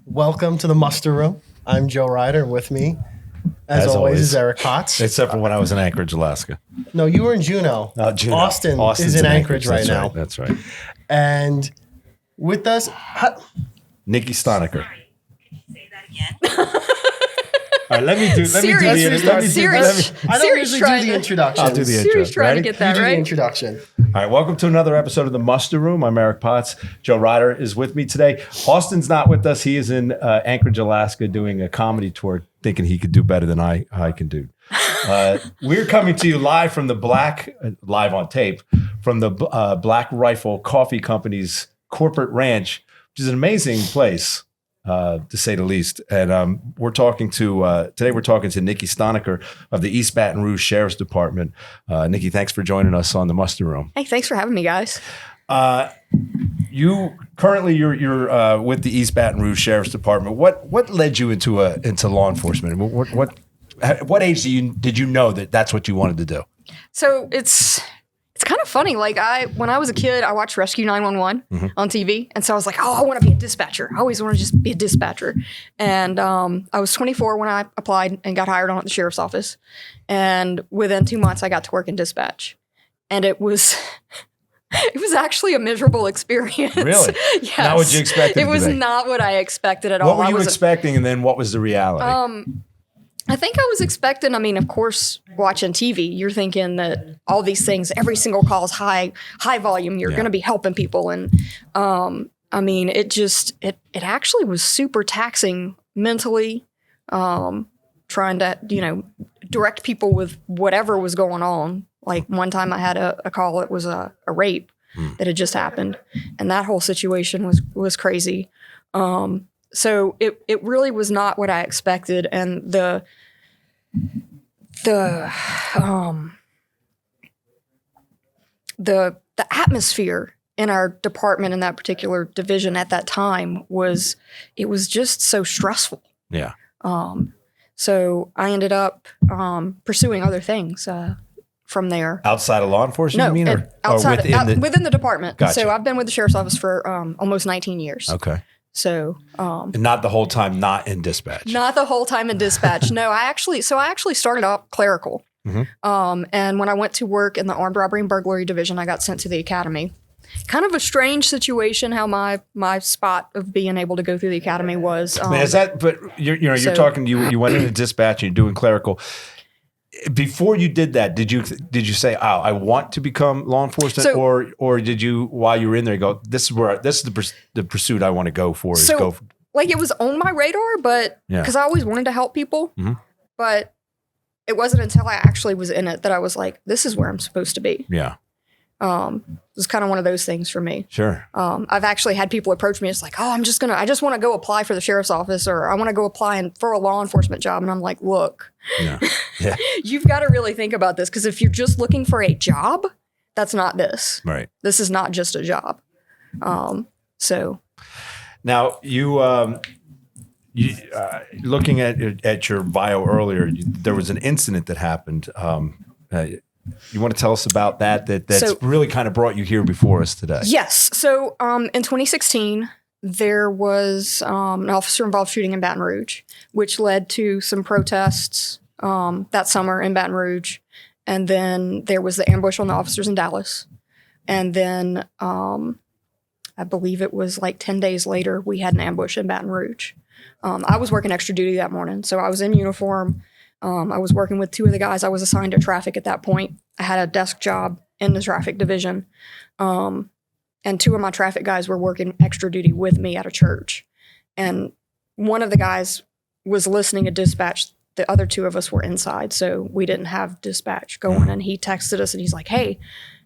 Welcome to the muster room. I'm Joe Ryder. With me, as always, is Eric Potts. Except for when I was in Anchorage, Alaska. No, you were in Juneau. Juneau. Austin's is in Anchorage right now. That's right. And with us, Nikki Stonaker. Say that again. All right, let me do the I don't usually do the introduction. I'll do the intro. Siri's trying Ready? to get that You do the right. introduction. All right, welcome to another episode of the Muster Room. I'm Eric Potts. Joe Ryder is with me today. Austin's not with us. He is in Anchorage, Alaska, doing a comedy tour, thinking he could do better than I can do. We're coming to you live from the live on tape, from the Black Rifle Coffee Company's corporate ranch, which is an amazing place, to say the least. And we're talking to, today we're talking to Nikki Stonaker of the East Baton Rouge Sheriff's Department. Nikki, thanks for joining us on the Muster Room. Hey, thanks for having me, guys. You're with the East Baton Rouge Sheriff's Department. What led you into law enforcement? What age did you know that that's what you wanted to do? So it's kind of funny. Like when I was a kid, I watched Rescue 911 on TV, and so I was like, oh, I want to be a dispatcher. I always want to just be a dispatcher. And I was 24 when I applied and got hired on at the sheriff's office. And within 2 months, I got to work in dispatch, and it was. It was actually a miserable experience. Really? Yes. Not what you expected. It was not what I expected at all. What were you expecting, and then what was the reality? I think I was expecting, of course, watching TV, you're thinking that all these things, every single call is high volume. You're going to be helping people. And it actually was super taxing mentally, trying to, direct people with whatever was going on. Like one time I had a call, it was a rape that had just happened. And that whole situation was crazy. So it really was not what I expected. And the atmosphere in our department in that particular division at that time was just so stressful. Yeah. So I ended up pursuing other things from there. Outside of law enforcement, No, you mean? outside within the department. Gotcha. So I've been with the sheriff's office for almost 19 years. Okay. So, And not the whole time, not in dispatch. not the whole time in dispatch. No, I actually started off clerical. And when I went to work in the armed robbery and burglary division, I got sent to the academy. Kind of a strange situation how my spot of being able to go through the academy was. But you're talking, you went into dispatch and you're doing clerical. Before you did that, did you say, "Oh, I want to become law enforcement," or did you, while you were in there, go, "This is the pursuit I want to go for"? Like it was on my radar, but because I always wanted to help people, but it wasn't until I actually was in it that I was like, "This is where I'm supposed to be." Yeah. It was kind of one of those things for me. Sure. I've actually had people approach me. It's like, oh, I just want to go apply for the sheriff's office, or I want to go apply for a law enforcement job. And I'm like, look, you've got to really think about this. Because if you're just looking for a job, that's not this. Right. This is not just a job. So. Now you looking at your bio earlier, there was an incident that happened. You want to tell us about that's really kind of brought you here before us today? Yes. So in 2016, there was an officer-involved shooting in Baton Rouge, which led to some protests that summer in Baton Rouge. And then there was the ambush on the officers in Dallas. And then I believe it was like 10 days later, we had an ambush in Baton Rouge. I was working extra duty that morning, so I was in uniform. I was working with two of the guys. I was assigned to traffic at that point. I had a desk job in the traffic division. And two of my traffic guys were working extra duty with me at a church. And one of the guys was listening to dispatch. The other two of us were inside, so we didn't have dispatch going. And he texted us and he's like, hey,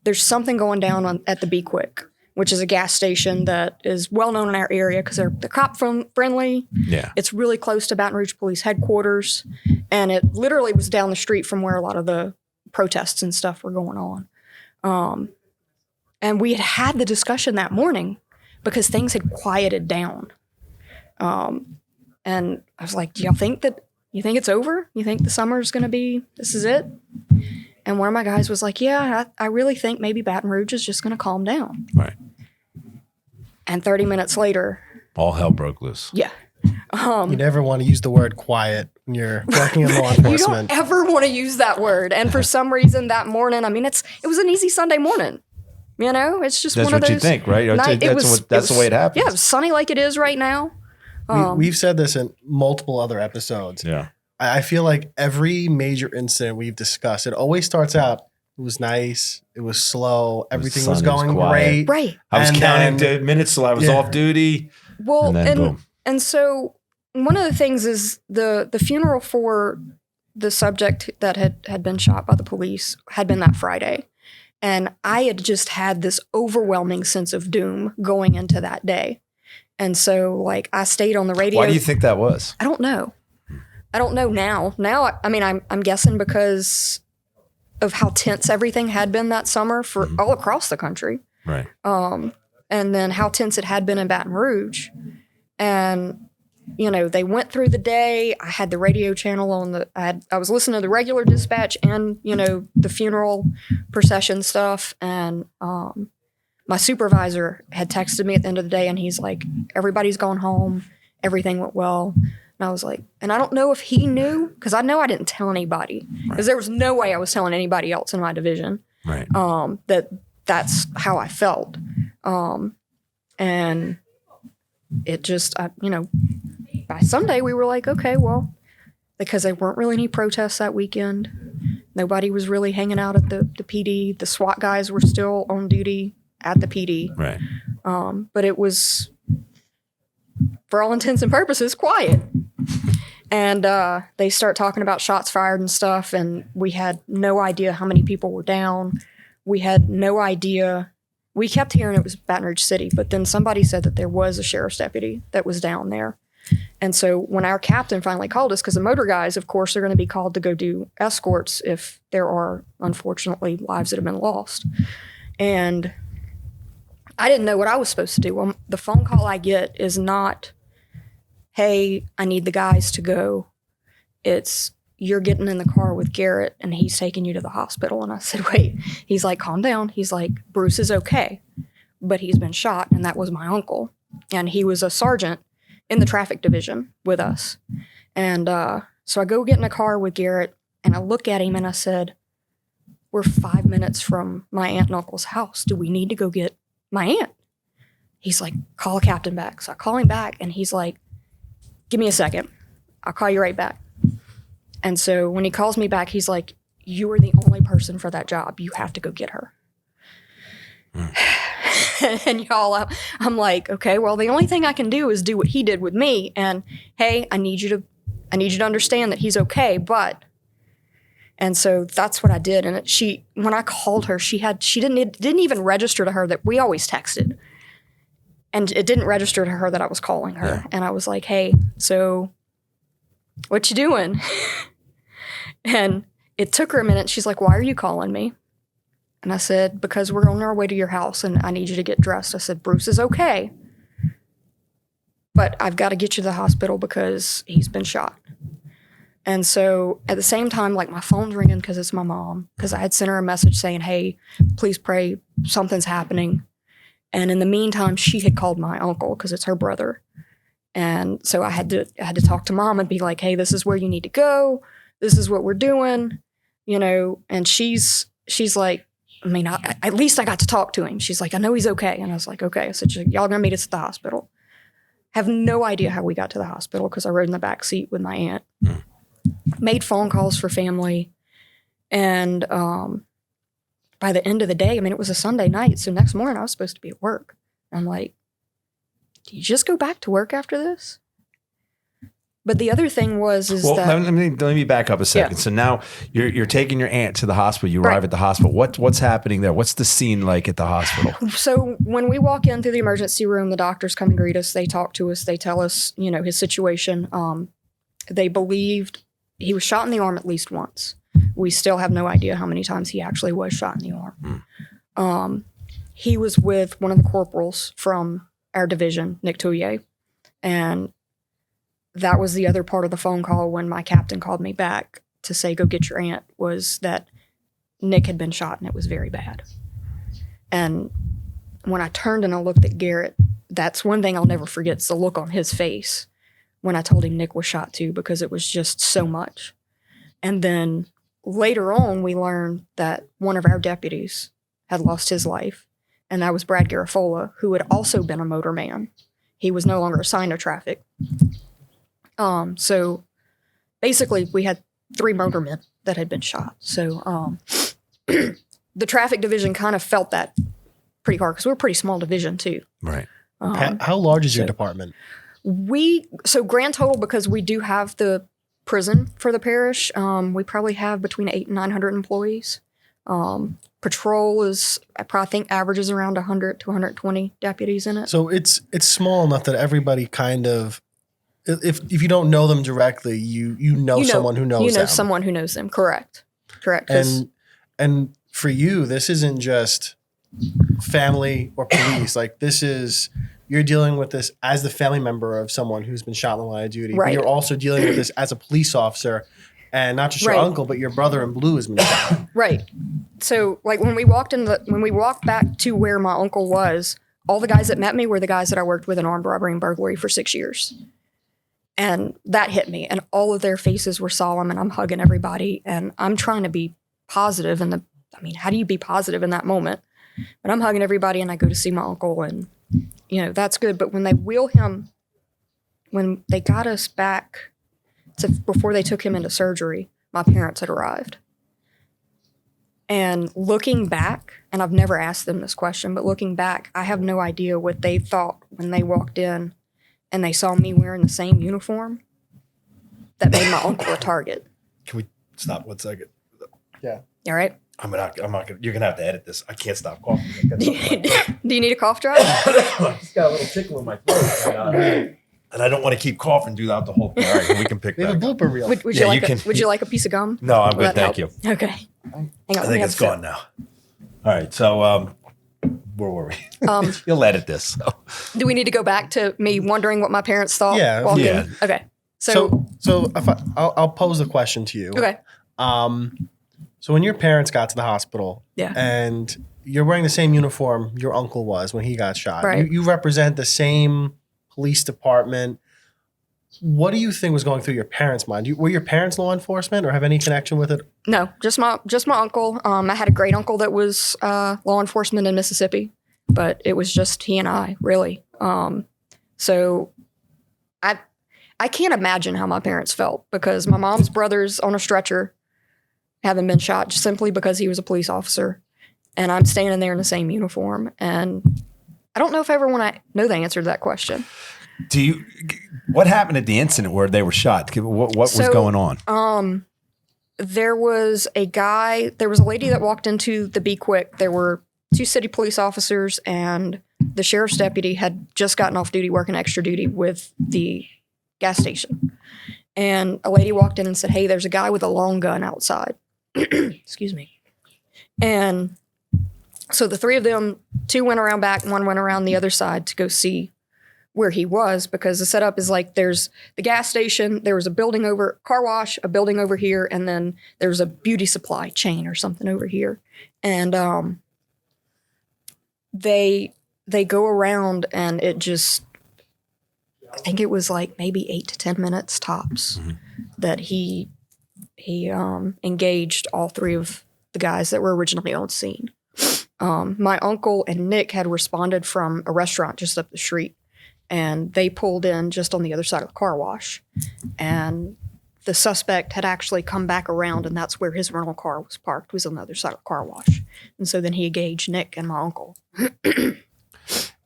there's something going down at the Be Quick, which is a gas station that is well known in our area because they're cop friendly. Yeah. It's really close to Baton Rouge Police Headquarters. And it literally was down the street from where a lot of the protests and stuff were going on. And we had the discussion that morning because things had quieted down. And I was like, do y'all think it's over? You think the summer's going to be, this is it? And one of my guys was like, yeah, I really think maybe Baton Rouge is just going to calm down. Right. And 30 minutes later, all hell broke loose. Yeah. You never want to use the word quiet when you're working in law You enforcement. don't ever want to use that word. And for some reason that morning, I mean, it was an easy Sunday morning. You know, it's just That's one of what those. you think, right? That's the way it happens. Yeah, it was sunny like it is right now. We've said this in multiple other episodes. Yeah. I feel like every major incident we've discussed, it always starts out, it was nice, it was slow, everything was going quiet. great. Right. I was counting the minutes till I was off duty. Well, and then boom. And so one of the things is the funeral for the subject that had been shot by the police had been that Friday. And I had just had this overwhelming sense of doom going into that day. And so, like, I stayed on the radio. Why do you think that was? I don't know. I don't know now. Now, I mean, I'm guessing because of how tense everything had been that summer for all across the country. Right. And then how tense it had been in Baton Rouge. And, you know, they went through the day. I had the radio channel on I was listening to the regular dispatch and, you know, the funeral procession stuff. And my supervisor had texted me at the end of the day and he's like, everybody's gone home. Everything went well. And I was like, and I don't know if he knew, because I know I didn't tell anybody, because there was no way I was telling anybody else in my division. Right. That's how I felt. And it just, you know, by Sunday we were like, okay, well, because there weren't really any protests that weekend. Nobody was really hanging out at the PD. The SWAT guys were still on duty at the PD. Right. But it was, for all intents and purposes, quiet. And they start talking about shots fired and stuff, and we had no idea how many people were down. We had no idea. We kept hearing it was Baton Rouge City, but then somebody said that there was a sheriff's deputy that was down there. And so when our captain finally called us, because the motor guys, of course, are going to be called to go do escorts if there are, unfortunately, lives that have been lost. And I didn't know what I was supposed to do. Well, the phone call I get is not, hey, I need the guys to go. It's, you're getting in the car with Garrett and he's taking you to the hospital. And I said, wait. He's like, calm down. He's like, Bruce is okay, but he's been shot. And that was my uncle. And he was a sergeant in the traffic division with us. And so I go get in a car with Garrett and I look at him and I said, we're 5 minutes from my aunt and uncle's house. Do we need to go get my aunt? He's like, call a captain back. So I call him back and he's like, give me a second. I'll call you right back. And so when he calls me back, he's like, you are the only person for that job. You have to go get her. And y'all, I'm like, okay, well, the only thing I can do is do what he did with me. And hey, I need you to understand that he's okay, but. And so that's what I did. And when I called her, it didn't even register to her that we always texted. And it didn't register to her that I was calling her. Yeah. And I was like, hey, so what you doing? And it took her a minute. She's like, why are you calling me? And I said, because we're on our way to your house and I need you to get dressed. I said, Bruce is okay, but I've got to get you to the hospital because he's been shot. And so at the same time, like my phone's ringing because it's my mom, because I had sent her a message saying, hey, please pray, something's happening. And in the meantime, she had called my uncle because it's her brother. And so I had to talk to mom and be like, hey, this is where you need to go. This is what we're doing, you know. And she's like, I mean, at least I got to talk to him. She's like, I know he's okay. And I was like, okay. I said, y'all gonna meet us at the hospital. Have no idea how we got to the hospital because I rode in the back seat with my aunt. Made phone calls for family. And by the end of the day, I mean, it was a Sunday night. So next morning I was supposed to be at work. I'm like, do you just go back to work after this? But the other thing was let me back up a second. Yeah. So now you're taking your aunt to the hospital. You arrive at the hospital. What's happening there? What's the scene like at the hospital? So when we walk in through the emergency room, the doctors come and greet us. They talk to us. They tell us, you know, his situation. They believed he was shot in the arm at least once. We still have no idea how many times he actually was shot in the arm. He was with one of the corporals from our division, Nick Touye, and that was the other part of the phone call when my captain called me back to say, go get your aunt, was that Nick had been shot and it was very bad. And when I turned and I looked at Garrett, that's one thing I'll never forget, is the look on his face when I told him Nick was shot too, because it was just so much. And then later on, we learned that one of our deputies had lost his life, and that was Brad Garafola, who had also been a motorman. He was no longer assigned to traffic. So basically, we had 3 motormen that had been shot. So the traffic division kind of felt that pretty hard because we're a pretty small division too. Right. How large is your department? So grand total, because we do have the prison for the parish, we probably have between 800 and 900 employees. Patrol is, I think, averages around 100 to 120 deputies in it. So it's small enough that everybody kind of, if you don't know them directly, you know someone who knows them. You know someone who knows them. Correct. And for you, this isn't just family or police. Like, this is, you're dealing with this as the family member of someone who's been shot in the line of duty. Right. But you're also dealing with this as a police officer, and not just your Right. uncle, but your brother in blue has been shot. Right. So, like, when we walked back to where my uncle was, all the guys that met me were the guys that I worked with in armed robbery and burglary for 6 years. And that hit me. And all of their faces were solemn, and I'm hugging everybody. And I'm trying to be positive. How do you be positive in that moment? But I'm hugging everybody, and I go to see my uncle, and, that's good. But when they when they got us back before they took him into surgery, my parents had arrived. And looking back, and I've never asked them this question, but looking back, I have no idea what they thought when they walked in and they saw me wearing the same uniform that made my uncle a target. Can we stop 1 second? Yeah. All right. I'm not gonna, you're gonna have to edit this. I can't stop coughing. Do you need a cough drop? I just got a little tickle in my throat. And I don't want to keep coughing throughout the whole thing. All right, we can pick We have a that up. blooper reel. Would Yeah, you like a piece of gum? No, I'm Will good. that Thank you. help? Okay. Hang on. I let me think have it's a sip. gone now. All right, so where were we? You'll edit this. So. Do we need to go back to me wondering what my parents thought? Yeah. walking? Yeah. Okay. So if I'll pose the question to you. Okay. So when your parents got to the hospital, Yeah. and you're wearing the same uniform your uncle was when he got shot, Right. you represent the same police department. What do you think was going through your parents' mind? Were your parents law enforcement or have any connection with it? No, just my uncle. I had a great uncle that was law enforcement in Mississippi, but it was just he and I, really. So I can't imagine how my parents felt, because my mom's brother's on a stretcher, having been shot just simply because he was a police officer, and I'm standing there in the same uniform. And I don't know if I ever want to know the answer to that question. What happened at the incident where they were shot? What was going on? There was a lady that walked into the Be Quick. There were 2 city police officers, and the sheriff's deputy had just gotten off duty working extra duty with the gas station. And a lady walked in and said, "Hey, there's a guy with a long gun outside." Excuse me. And so the 3 of them, 2 went around back, 1 went around the other side to go see where he was, because the setup is like there's the gas station, there was a building over, car wash, a building over here, and then there's a beauty supply chain or something over here. And they go around, and it just, I think it was like maybe 8 to 10 minutes tops that he engaged all 3 of the guys that were originally on scene. My uncle and Nick had responded from a restaurant just up the street, and they pulled in just on the other side of the car wash. And the suspect had actually come back around, and that's where his rental car was parked, was on the other side of the car wash. And so then he engaged Nick and my uncle.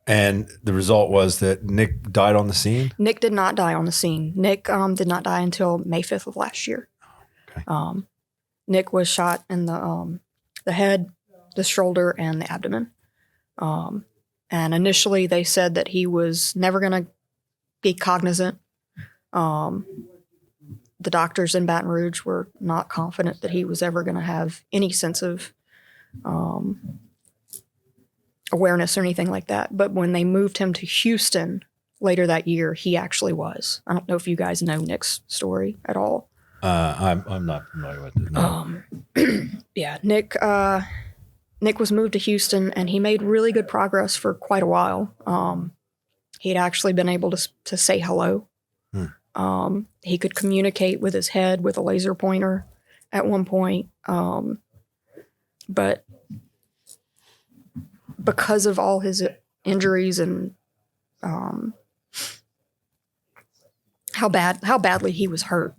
And the result was that Nick died on the scene? Nick did not die on the scene. Nick did not die until May 5th of last year. Okay. Nick was shot in the head, the shoulder, and the abdomen. And initially they said that he was never going to be cognizant. The doctors in Baton Rouge were not confident that he was ever going to have any sense of awareness or anything like that. But when they moved him to Houston later that year, he actually was. I don't know if you guys know Nick's story at all. I'm not familiar with it. No. Yeah, Nick was moved to Houston, and he made really good progress for quite a while. He'd actually been able to say hello He could communicate with his head with a laser pointer at one point. But because of all his injuries and how badly he was hurt,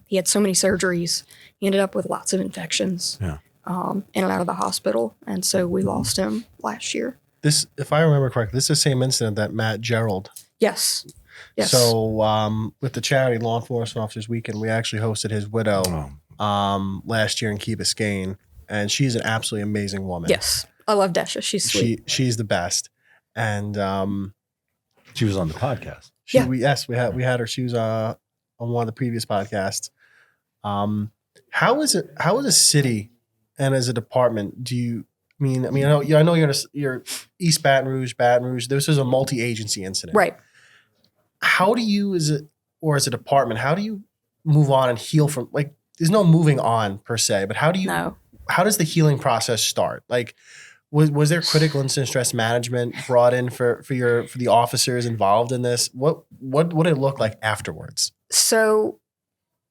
he had so many surgeries. He ended up with lots of infections. Yeah. In and out of the hospital, and so we lost him last year. This, if I remember correctly, this is the same incident that Matt Gerald. Yes. So with the charity Law Enforcement Officers Weekend, we actually hosted his widow last year in Key Biscayne, and she's an absolutely amazing woman. Yes, I love Desha. She's sweet. She's the best, and she was on the podcast. We had her. She was on one of the previous podcasts. How is a city and as a department? I know you're East Baton Rouge. This was a multi-agency incident, Right. How do you, as a department, how do you move on and heal from, like, there's no moving on per se, but how does the healing process start? Like, was there critical incident stress management brought in for the officers involved in this? What did it look like afterwards? So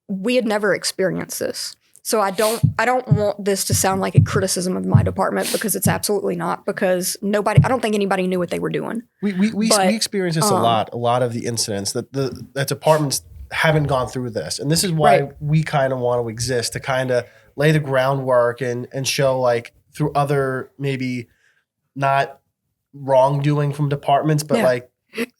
we had never experienced this. So I don't want this to sound like a criticism of my department, because it's absolutely not, because I don't think anybody knew what they were doing. We experience this a lot of the incidents that departments haven't gone through this. And this is why we kind of want to exist, to kind of lay the groundwork and show, like, through other, maybe not wrongdoing from departments, but like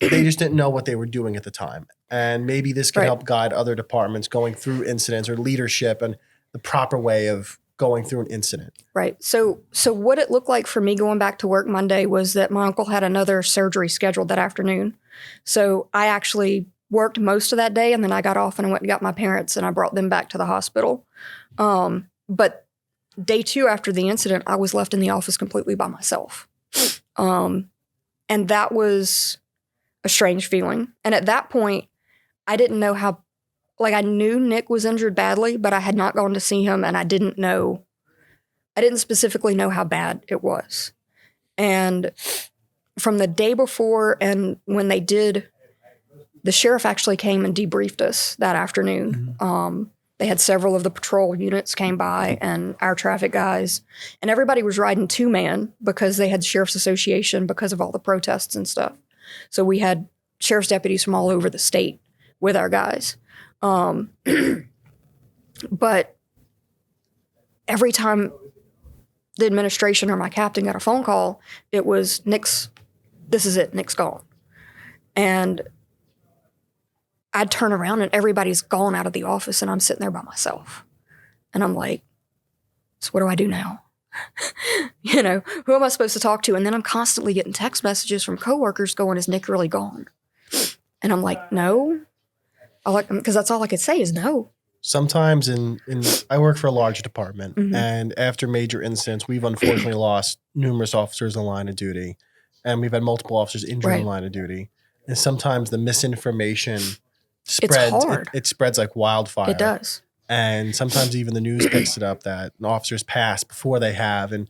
they just didn't know what they were doing at the time. And maybe this can help guide other departments going through incidents, or leadership and the proper way of going through an incident. Right. So what it looked like for me going back to work Monday was that my uncle had another surgery scheduled that afternoon. So I actually worked most of that day, and then I got off and I went and got my parents and I brought them back to the hospital. But day 2 after the incident, I was left in the office completely by myself. And that was a strange feeling. And at that point, I didn't know how, like, I knew Nick was injured badly, but I had not gone to see him, and I didn't specifically know how bad it was. And from the day before, and when they did, the sheriff actually came and debriefed us that afternoon. Mm-hmm. They had several of the patrol units came by, and our traffic guys, and everybody was riding 2-man because they had Sheriff's Association because of all the protests and stuff. So we had sheriff's deputies from all over the state with our guys. But every time the administration or my captain got a phone call, it was Nick's gone. And I'd turn around and everybody's gone out of the office and I'm sitting there by myself. And I'm like, so what do I do now? Who am I supposed to talk to? And then I'm constantly getting text messages from coworkers going, is Nick really gone? And I'm like, no. Because that's all I could say is no. Sometimes I work for a large department, mm-hmm. and after major incidents, we've unfortunately lost numerous officers in the line of duty, and we've had multiple officers injured in the line of duty. And sometimes the misinformation spreads. It's hard. It spreads like wildfire. It does. And sometimes even the news picks it up that an officer's passed before they have. And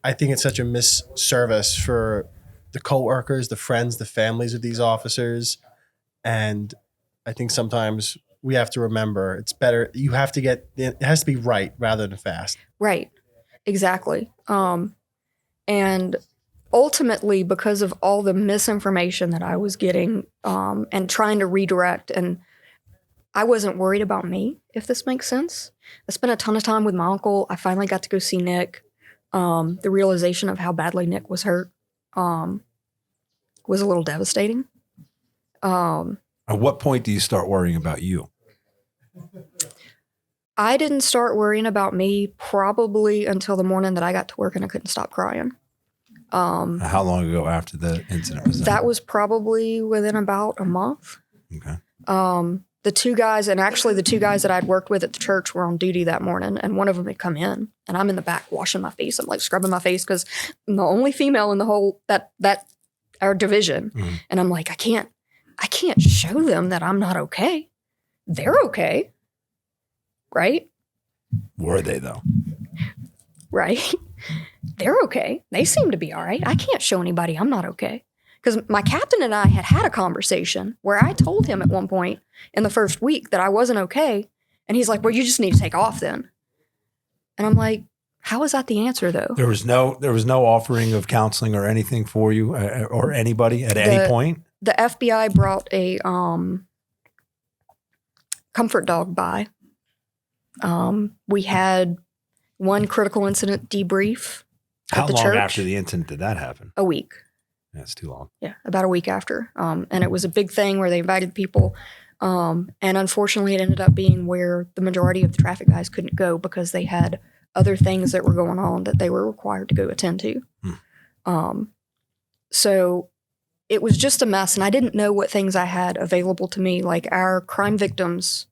I think it's such a misservice for the coworkers, the friends, the families of these officers. And I think sometimes we have to remember it's better. It has to be right rather than fast. Right. Exactly. And ultimately, because of all the misinformation that I was getting and trying to redirect, and I wasn't worried about me, if this makes sense. I spent a ton of time with my uncle. I finally got to go see Nick. The realization of how badly Nick was hurt was a little devastating. At what point do you start worrying about you? I didn't start worrying about me probably until the morning that I got to work and I couldn't stop crying. How long ago after the incident was that? That was probably within about a month. Okay. The two guys that I'd worked with at the church were on duty that morning, and one of them had come in, and I'm in the back washing my face. I'm like scrubbing my face because I'm the only female in the whole our division. Mm-hmm. And I'm like, I can't show them that I'm not okay. They're okay. Right? Were they though? Right. They're okay. They seem to be all right. I can't show anybody I'm not okay. Because my captain and I had a conversation where I told him at one point in the first week that I wasn't okay. And he's like, well, you just need to take off then. And I'm like, how is that the answer though? There was no offering of counseling or anything for you or anybody at any point? The FBI brought a comfort dog by. We had one critical incident debrief. How at the long church. after the incident did that happen? A week. That's too long. Yeah, about a week after. And it was a big thing where they invited people. And unfortunately, it ended up being where the majority of the traffic guys couldn't go because they had other things that were going on that they were required to go attend to. So it was just a mess. And I didn't know what things I had available to me, like our crime victims.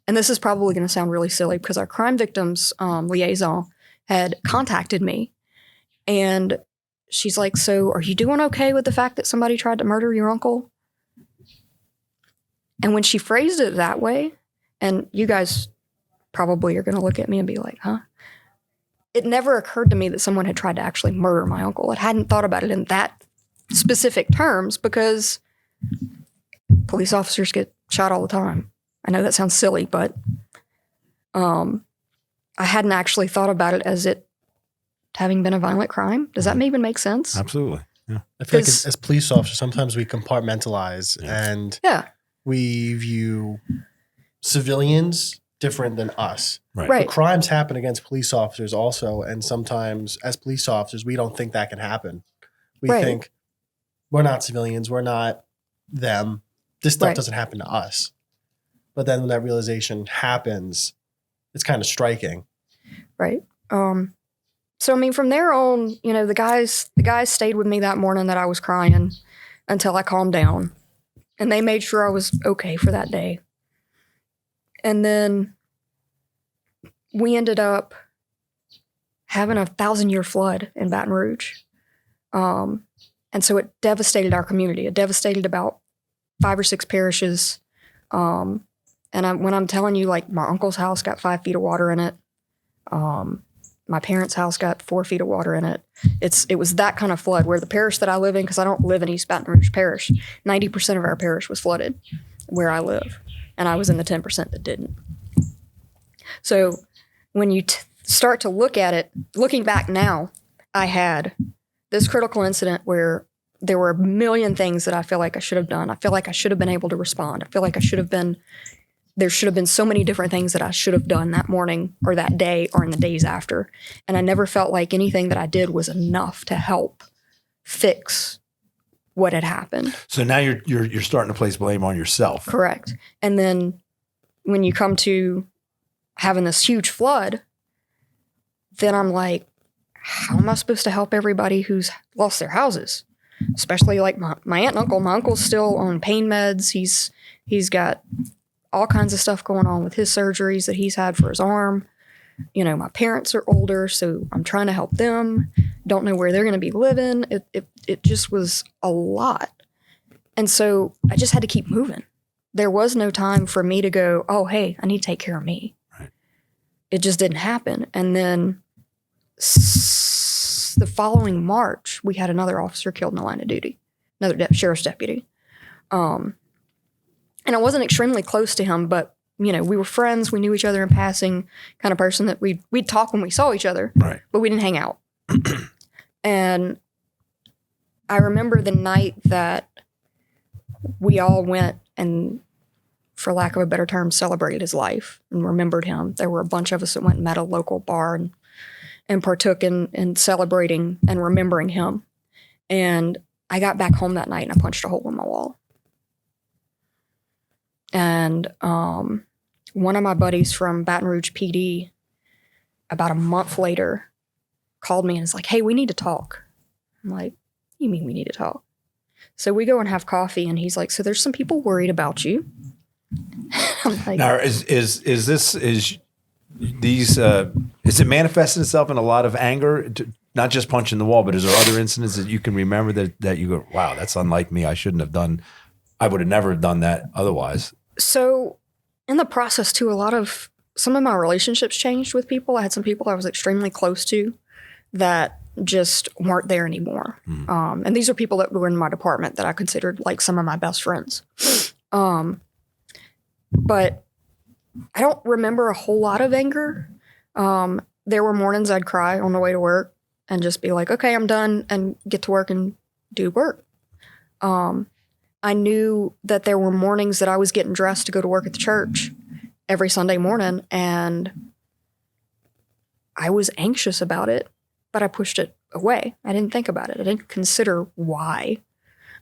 And this is probably going to sound really silly because our crime victims liaison had contacted me. And she's like, so are you doing okay with the fact that somebody tried to murder your uncle? And when she phrased it that way, and you guys probably are going to look at me and be like, huh? It never occurred to me that someone had tried to actually murder my uncle. I hadn't thought about it in that specific terms because police officers get shot all the time. I know that sounds silly, but I hadn't actually thought about it as it having been a violent crime. Does that even make sense? Absolutely. Yeah. I feel like as police officers, sometimes we compartmentalize and we view civilians different than us. Right. But crimes happen against police officers also, and sometimes as police officers, we don't think that can happen. We think we're not civilians, we're not them. This stuff doesn't happen to us. But then when that realization happens, it's kind of striking. Right. So I mean, from there on, you know, the guys stayed with me that morning that I was crying until I calmed down, and they made sure I was okay for that day. And then we ended up having a 1,000-year flood in Baton Rouge, and so it devastated our community. It devastated about 5 or 6 parishes. And when I'm telling you, like, my uncle's house got 5 feet of water in it. My parents' house got 4 feet of water in it. It was that kind of flood where the parish that I live in, because I don't live in East Baton Rouge Parish, 90% of our parish was flooded where I live. And I was in the 10% that didn't. So when you start to look at it, looking back now, I had this critical incident where there were a million things that I feel like I should have done. I feel like I should have been able to respond. I feel like there should have been so many different things that I should have done that morning or that day or in the days after. And I never felt like anything that I did was enough to help fix what had happened. So now you're starting to place blame on yourself. Correct. And then when you come to having this huge flood, then I'm like, how am I supposed to help everybody who's lost their houses? Especially like my aunt and uncle. My uncle's still on pain meds. He's got all kinds of stuff going on with his surgeries that he's had for his arm. You know, my parents are older, so I'm trying to help them. Don't know where they're going to be living. It just was a lot. And so I just had to keep moving. There was no time for me to go, oh, hey, I need to take care of me. Right. It just didn't happen. And then the following March, we had another officer killed in the line of duty, another sheriff's deputy. And I wasn't extremely close to him, but, you know, we were friends. We knew each other in passing, kind of person that we'd talk when we saw each other, but we didn't hang out. And I remember the night that we all went and, for lack of a better term, celebrated his life and remembered him. There were a bunch of us that went and met a local bar and partook in celebrating and remembering him. And I got back home that night and I punched a hole in my wall. And one of my buddies from Baton Rouge PD, about a month later, called me and was like, hey, we need to talk. I'm like, you mean we need to talk? So we go and have coffee, and he's like, so there's some people worried about you. I'm like, now, is it manifesting itself in a lot of anger? Not just punching the wall, but is there other incidents that you can remember that you go, wow, that's unlike me. I would have never done that otherwise. So in the process too, some of my relationships changed with people. I had some people I was extremely close to that just weren't there anymore. And these are people that were in my department that I considered like some of my best friends. But I don't remember a whole lot of anger. There were mornings I'd cry on the way to work and just be like, okay, I'm done, and get to work and do work. I knew that there were mornings that I was getting dressed to go to work at the church every Sunday morning, and I was anxious about it, but I pushed it away. I didn't think about it. I didn't consider why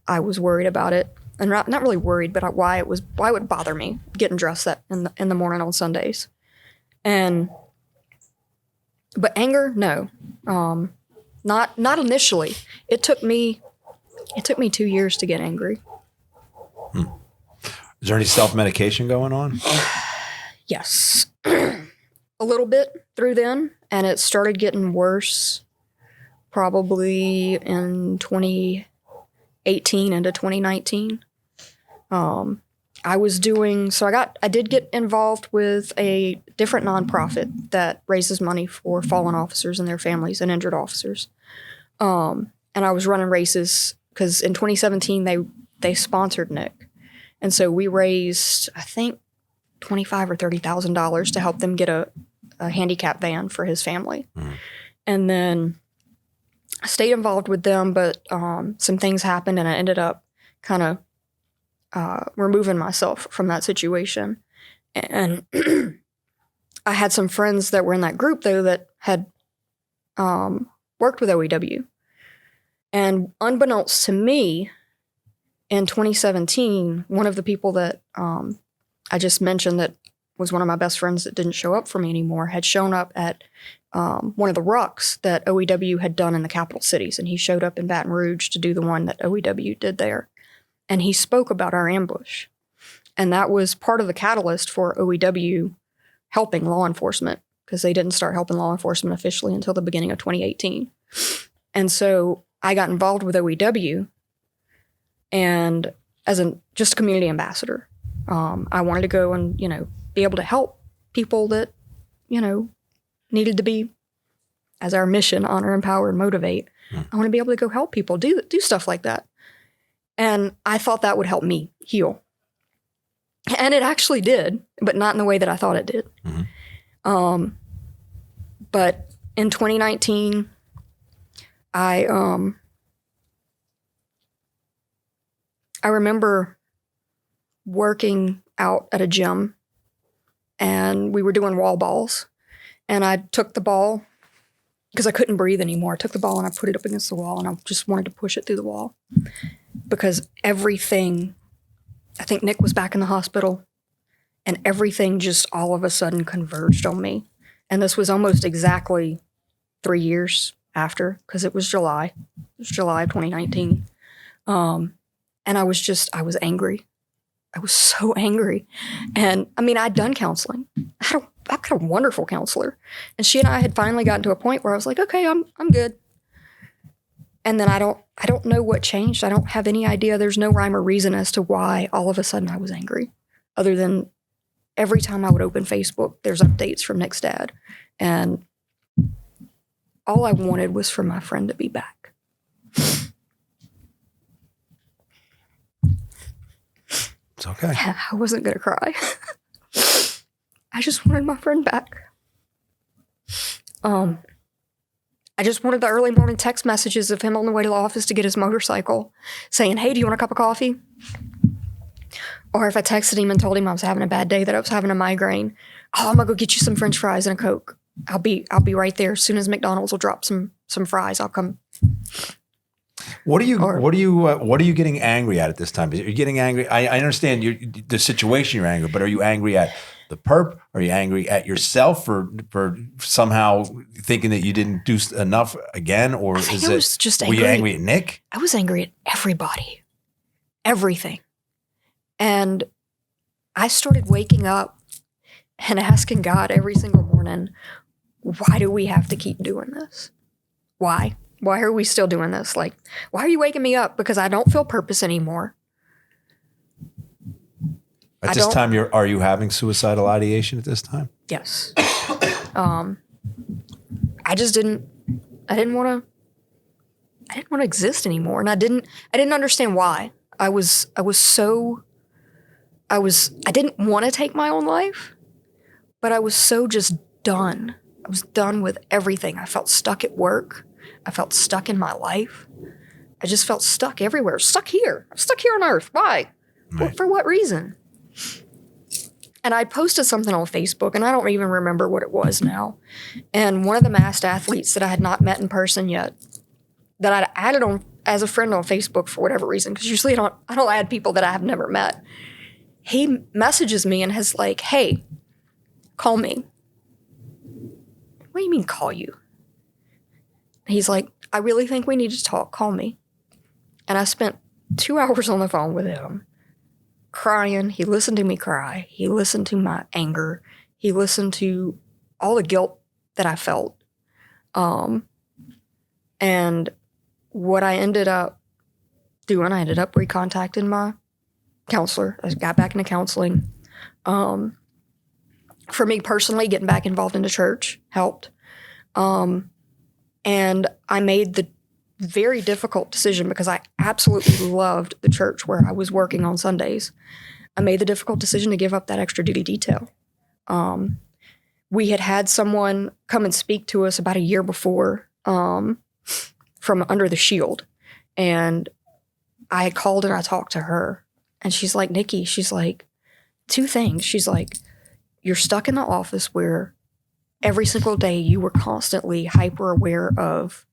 I was worried about it. And not really worried, but why it would bother me getting dressed that in the morning on Sundays. But anger, no. Not initially. It took me 2 years to get angry. Is there any self-medication going on? Yes. A little bit through then, and it started getting worse probably in 2018 into 2019. I did get involved with a different nonprofit that raises money for fallen officers and their families and injured officers. And I was running races because in 2017 they sponsored Nick. And so we raised, I think, $25,000 or $30,000 to help them get a handicap van for his family. And then I stayed involved with them, but some things happened and I ended up kind of removing myself from that situation. And I had some friends that were in that group, though, that had worked with OEW. And unbeknownst to me, in 2017, one of the people that I just mentioned that was one of my best friends that didn't show up for me anymore had shown up at one of the rucks that OEW had done in the capital cities. And he showed up in Baton Rouge to do the one that OEW did there. And he spoke about our ambush. And that was part of the catalyst for OEW helping law enforcement, because they didn't start helping law enforcement officially until the beginning of 2018. And so I got involved with OEW and as just a community ambassador. I wanted to go and, be able to help people that, needed to be, as our mission, honor, empower, and motivate. I want to be able to go help people do stuff like that. And I thought that would help me heal. And it actually did, but not in the way that I thought it did. But in 2019, I remember working out at a gym and we were doing wall balls. And I took the ball because I couldn't breathe anymore. I took the ball and I put it up against the wall and I just wanted to push it through the wall. Because everything, I think Nick was back in the hospital and everything just all of a sudden converged on me. And this was almost exactly 3 years after, because it was July. It was July of 2019. And I was angry. I was so angry. And I'd done counseling. I got a wonderful counselor. And she and I had finally gotten to a point where I was like, okay, I'm good. And then I don't know what changed. I don't have any idea. There's no rhyme or reason as to why all of a sudden I was angry, other than every time I would open Facebook, there's updates from Nick's dad. And all I wanted was for my friend to be back. It's okay. I wasn't going to cry. I just wanted my friend back. I just wanted the early morning text messages of him on the way to the office to get his motorcycle saying, hey, do you want a cup of coffee? Or if I texted him and told him I was having a bad day, that I was having a migraine, oh, I'm going to go get you some French fries and a Coke. I'll be right there. As soon as McDonald's will drop some fries, I'll come. What are you getting angry at this time? Are you getting angry? I understand the situation you're angry, but are you angry at the perp? Are you angry at yourself for somehow thinking that you didn't do enough again? Or were you angry at Nick? I was angry at everybody, everything. And I started waking up and asking God every single morning, why do we have to keep doing this? Why? Why are we still doing this? Like, why are you waking me up? Because I don't feel purpose anymore. At this time, are you having suicidal ideation at this time? Yes. I didn't want to didn't want to exist anymore. And I didn't understand why. I didn't want to take my own life, but I was so just done. I was done with everything. I felt stuck at work. I felt stuck in my life. I just felt stuck everywhere. Stuck here. I'm stuck here on earth. Why? Right. For what reason? And I posted something on Facebook, and I don't even remember what it was now. And one of the masked athletes that I had not met in person yet, that I'd added on as a friend on Facebook for whatever reason, because usually I don't add people that I have never met. He messages me and has like, hey, call me. What do you mean call you? He's like, I really think we need to talk. Call me. And I spent 2 hours on the phone with him, crying. He listened to me cry. He listened to my anger. He listened to all the guilt that I felt. And what I ended up doing, I ended up recontacting my counselor. I got back into counseling. For me personally, getting back involved into church helped. And I made the very difficult decision, because I absolutely loved the church where I was working on Sundays. I made the difficult decision to give up that extra duty detail. We had someone come and speak to us about a year before from under the shield. And I had called and I talked to her. And she's like, Nikki, she's like, two things. She's like, you're stuck in the office where every single day you were constantly hyper aware of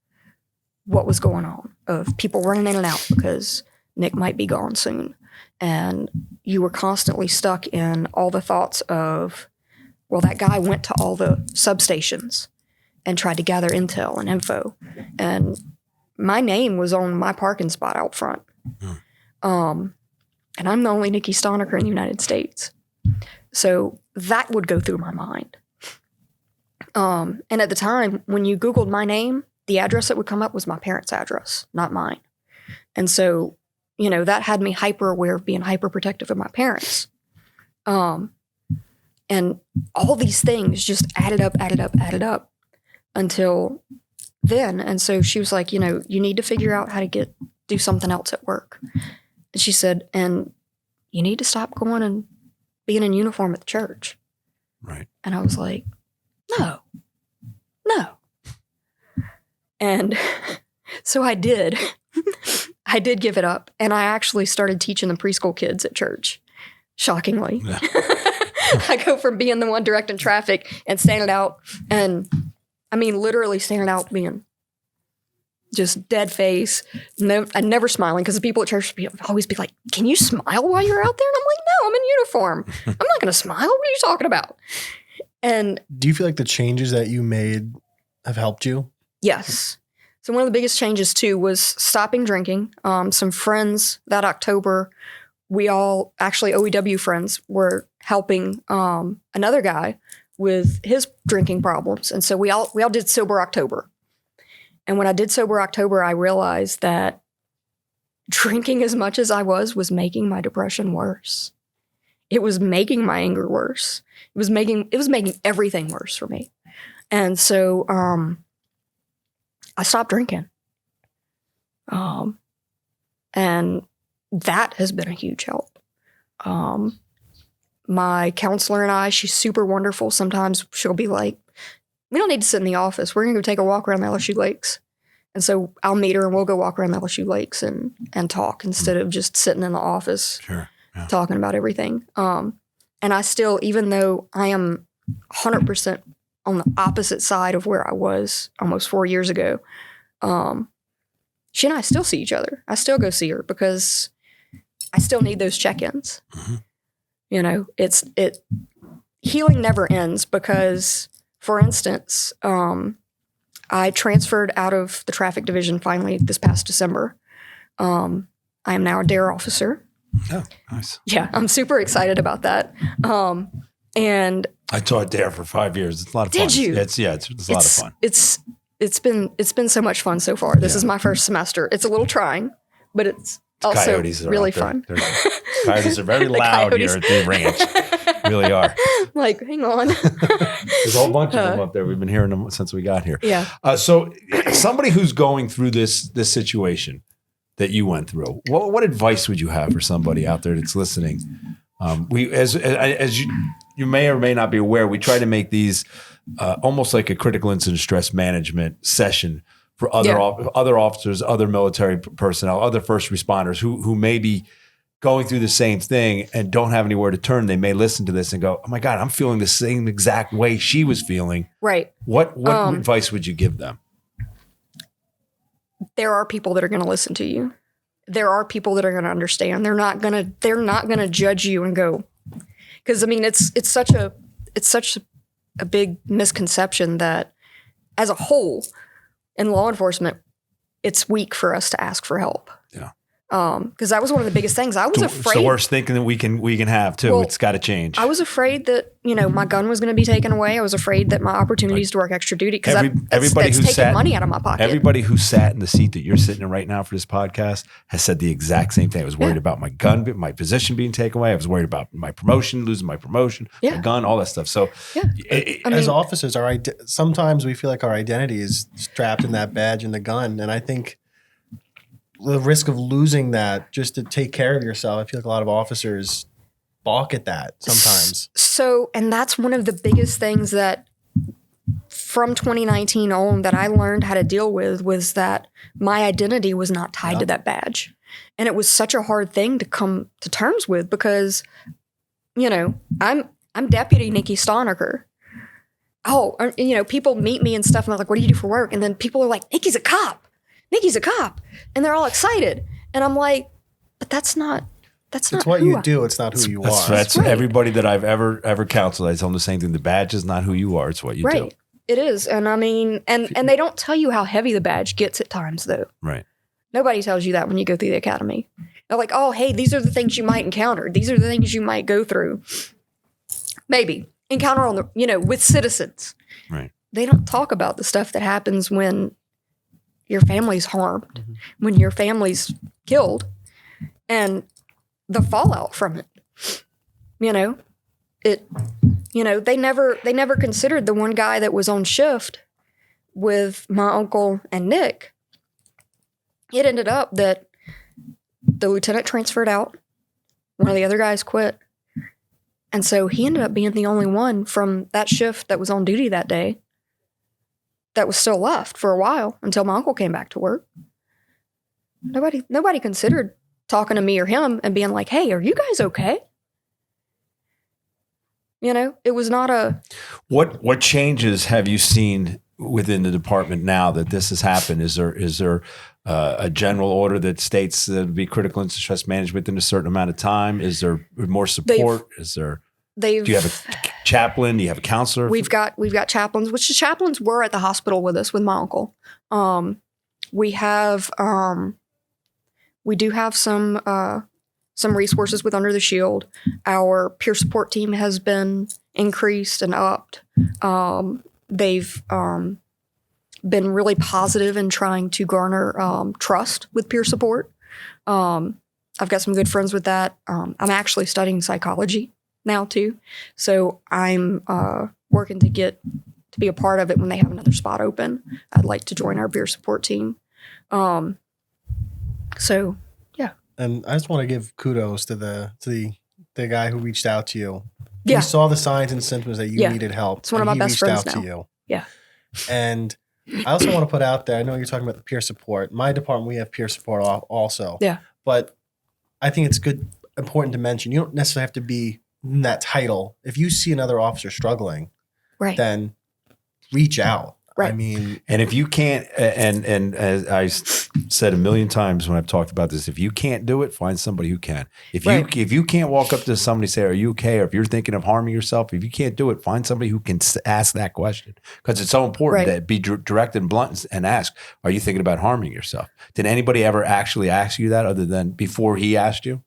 what was going on, of people running in and out because Nick might be gone soon. And you were constantly stuck in all the thoughts of, well, that guy went to all the substations and tried to gather intel and info. And my name was on my parking spot out front. And I'm the only Nikki Stonaker in the United States. So that would go through my mind. And at the time, when you Googled my name, the address that would come up was my parents' address, not mine. And so, you know, that had me hyper aware of being hyper protective of my parents. And all these things just added up until then. And so she was like, you know, you need to figure out how to do something else at work. And she said, and you need to stop going and being in uniform at the church. Right. And I was like, no. And so I did. I did give it up. And I actually started teaching the preschool kids at church, shockingly. Yeah. I go from being the one directing traffic and standing out, and I mean, literally standing out, being just dead face, and never smiling, because the people at church would always be like, can you smile while you're out there? And I'm like, no, I'm in uniform. I'm not going to smile. What are you talking about? And do you feel like the changes that you made have helped you? Yes. So one of the biggest changes too was stopping drinking. Some friends that October, we all, actually OEW friends, were helping another guy with his drinking problems. And so we all did Sober October. And when I did Sober October, I realized that drinking as much as I was making my depression worse. It was making my anger worse. It was making everything worse for me. And so I stopped drinking. And that has been a huge help. My counselor and I, she's super wonderful. Sometimes she'll be like, we don't need to sit in the office. We're going to go take a walk around the LSU lakes. And so I'll meet her and we'll go walk around the LSU lakes and talk instead of just sitting in the office talking about everything. And I still, even though I am 100% on the opposite side of where I was almost 4 years ago, she and I still see each other. I still go see her because I still need those check-ins. Mm-hmm. You know, healing never ends because, for instance, I transferred out of the traffic division finally this past December. I am now a DARE officer. Oh, nice. Yeah, I'm super excited about that. And I taught DARE for 5 years. It's a lot of fun. Did you? It's a lot of fun. It's been so much fun so far. This is my first semester. It's a little trying, but it's also really fun. Coyotes are very loud here at the ranch. really are. Like, hang on. There's a whole bunch of them up there. We've been hearing them since we got here. Yeah. So somebody who's going through this situation that you went through, what advice would you have for somebody out there that's listening? We, as you may or may not be aware, we try to make these almost like a critical incident stress management session for other officers, other military personnel, other first responders who may be going through the same thing and don't have anywhere to turn. They may listen to this and go, "Oh my God, I'm feeling the same exact way she was feeling." Right. What advice would you give them? There are people that are going to listen to you. There are people that are going to understand. They're not going to judge you and go, because I mean, it's such a big misconception that as a whole in law enforcement, it's weak for us to ask for help. Yeah. Because that was one of the biggest things. I was afraid. It's the worst thinking that we can have too. Well, it's got to change. I was afraid that my gun was going to be taken away. I was afraid that my opportunities to work extra duty because everybody that's who taking sat money out of my pocket. Everybody who sat in the seat that you're sitting in right now for this podcast has said the exact same thing. I was worried about my gun, my position being taken away. I was worried about my promotion, losing my promotion, my gun, all that stuff. So, as officers, sometimes we feel like our identity is strapped in that badge and the gun, and I think the risk of losing that just to take care of yourself, I feel like a lot of officers balk at that sometimes. So, and that's one of the biggest things that from 2019 on that I learned how to deal with was that my identity was not tied to that badge. And it was such a hard thing to come to terms with because, I'm Deputy Nikki Stonaker. Oh, people meet me and stuff and they're like, "What do you do for work?" And then people are like, "Nikki's a cop. Nikki's a cop." And they're all excited. And I'm like, but that's not it's what you do. It's not who you are. That's right. Everybody that I've ever counseled, I tell them the same thing. The badge is not who you are. It's what you do. It is. And I mean, and they don't tell you how heavy the badge gets at times though. Right. Nobody tells you that when you go through the academy. They're like, "Oh, hey, these are the things you might encounter. These are the things you might go through. Maybe encounter on the, with citizens." Right. They don't talk about the stuff that happens when your family's harmed, when your family's killed, and the fallout from it. They never considered the one guy that was on shift with my uncle and Nick. It ended up that the lieutenant transferred out. One of the other guys quit. And so he ended up being the only one from that shift that was on duty that day that was still left for a while until my uncle came back to work. Nobody considered talking to me or him and being like, "Hey, are you guys okay?" It was not a... What changes have you seen within the department now that this has happened? Is there a general order that states that it would be critical incident stress management in a certain amount of time? Is there more support? Do you have a chaplain? Do you have a counselor? We've got chaplains, which the chaplains were at the hospital with us with my uncle. We do have some resources with Under the Shield. Our peer support team has been increased and upped. They've been really positive in trying to garner trust with peer support. I've got some good friends with that. I'm actually studying psychology now too. So I'm working to be a part of it when they have another spot open. I'd like to join our peer support team. So yeah. And I just want to give kudos to the guy who reached out to you. Yeah. He saw the signs and symptoms that you needed help. It's one of my best friends now. He reached out to you. Yeah. And I also want to put out there, I know you're talking about the peer support. My department, we have peer support also. Yeah. But I think it's important to mention, you don't necessarily have to be in that title. If you see another officer struggling, then reach out. Right. I mean, and if you can't, and as I said a million times when I've talked about this, if you can't do it, find somebody who can. If you can't walk up to somebody and say, "Are you okay?" Or if you're thinking of harming yourself, if you can't do it, find somebody who can ask that question, because it's so important to be direct and blunt and ask, "Are you thinking about harming yourself?" Did anybody ever actually ask you that other than before he asked you?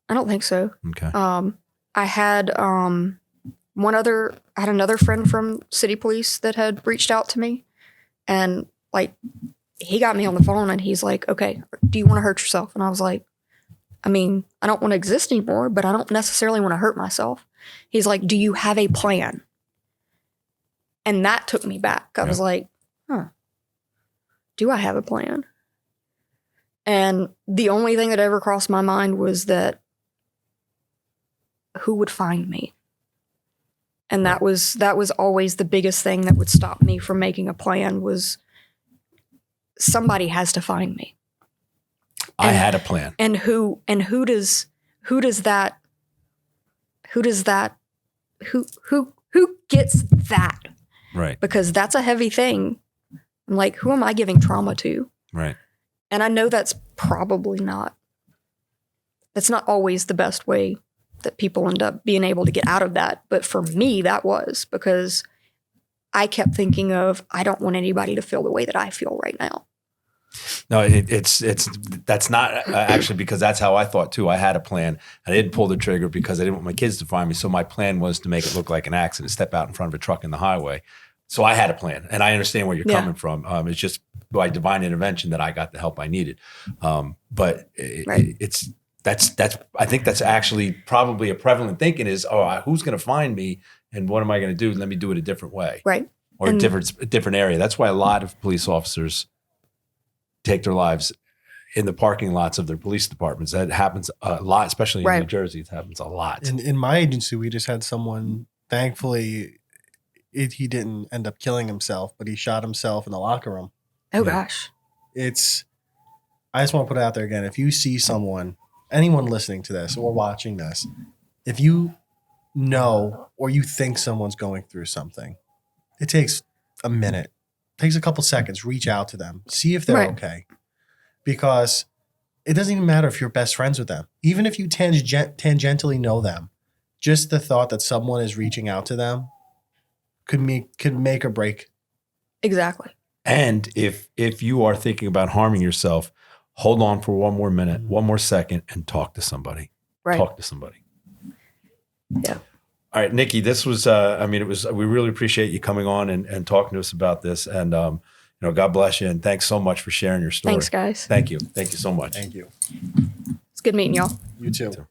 I don't think so. Okay. I had another friend from city police that had reached out to me, and like he got me on the phone and he's like, "Okay, do you want to hurt yourself?" And I was like, I mean, I don't want to exist anymore, but I don't necessarily want to hurt myself. He's like, do you have a plan? And that took me back. I was like, do I have a plan? And the only thing that ever crossed my mind was that who would find me? And that was always the biggest thing that would stop me from making a plan was somebody has to find me. I had a plan. And who gets that? Right. Because that's a heavy thing. I'm like, who am I giving trauma to? Right. And I know that's not always the best way that people end up being able to get out of that. But for me, that was because I kept thinking of, I don't want anybody to feel the way that I feel right now. No, that's not actually, because that's how I thought too. I had a plan. I didn't pull the trigger because I didn't want my kids to find me. So my plan was to make it look like an accident, step out in front of a truck in the highway. So I had a plan, and I understand where you're coming from. It's just by divine intervention that I got the help I needed. But I think that's actually probably a prevalent thinking is, who's going to find me and what am I going to do? Let me do it a different way. Right. Or a different area. That's why a lot of police officers take their lives in the parking lots of their police departments. That happens a lot, especially in New Jersey. It happens a lot. In my agency, we just had someone, thankfully, he didn't end up killing himself, but he shot himself in the locker room. Oh, gosh. I just want to put it out there again. If you see someone, anyone listening to this or watching this, if you know or you think someone's going through something, it takes a minute. It takes a couple seconds. Reach out to them. See if they're okay. Because it doesn't even matter if you're best friends with them. Even if you tangentially know them, just the thought that someone is reaching out to them could make or break. Exactly. And if you are thinking about harming yourself, hold on for one more minute, one more second, and talk to somebody. Right. Talk to somebody. Yeah. All right, Nikki, this was, we really appreciate you coming on and talking to us about this. And, God bless you. And thanks so much for sharing your story. Thanks, guys. Thank you. Thank you so much. Thank you. It's good meeting y'all. You too.